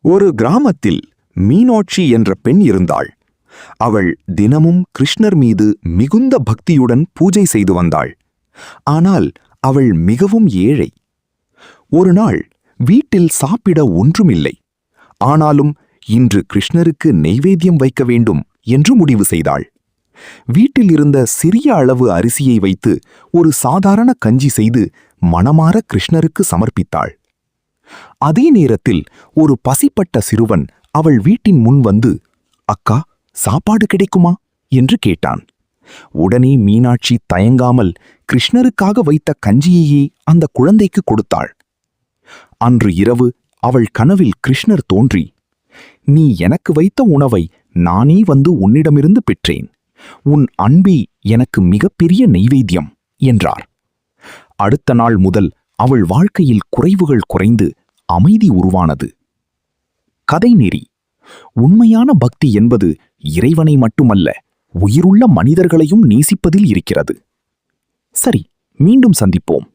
ஒரு கிராமத்தில் மீனாட்சி என்ற பெண் இருந்தாள். அவள் தினமும் கிருஷ்ணர் மீது மிகுந்த பக்தியுடன் பூஜை செய்து வந்தாள். ஆனால் அவள் மிகவும் ஏழை. ஒரு நாள் வீட்டில் சாப்பிட ஒன்றுமில்லை. ஆனாலும் இன்று கிருஷ்ணருக்கு நெய்வேத்தியம் வைக்க வேண்டும் என்று முடிவு செய்தாள். வீட்டில் இருந்த சிறிய அளவு அரிசியை வைத்து ஒரு சாதாரண கஞ்சி செய்து மனமார கிருஷ்ணருக்கு சமர்ப்பித்தாள். அதே நேரத்தில் ஒரு பசிப்பட்ட சிறுவன் அவள் வீட்டின் முன் வந்து, "அக்கா, சாப்பாடு கிடைக்குமா?" என்று கேட்டான். உடனே மீனாட்சி தயங்காமல் கிருஷ்ணருக்காக வைத்த கஞ்சியையே அந்த குழந்தைக்கு கொடுத்தாள். அன்று இரவு அவள் கனவில் கிருஷ்ணர் தோன்றி, "நீ எனக்கு வைத்த உணவை நானே வந்து உன்னிடமிருந்து பெற்றேன். உன் அன்பே எனக்கு மிகப்பெரிய நெய்வேத்தியம்" என்றார். அடுத்த நாள் முதல் அவள் வாழ்க்கையில் குறைவுகள் குறைந்து அமைதி உருவானது. கதை நெறி: உண்மையான பக்தி என்பது இறைவனை மட்டுமல்ல, உயிருள்ள மனிதர்களையும் நேசிப்பதில் இருக்கிறது. சரி, மீண்டும் சந்திப்போம்.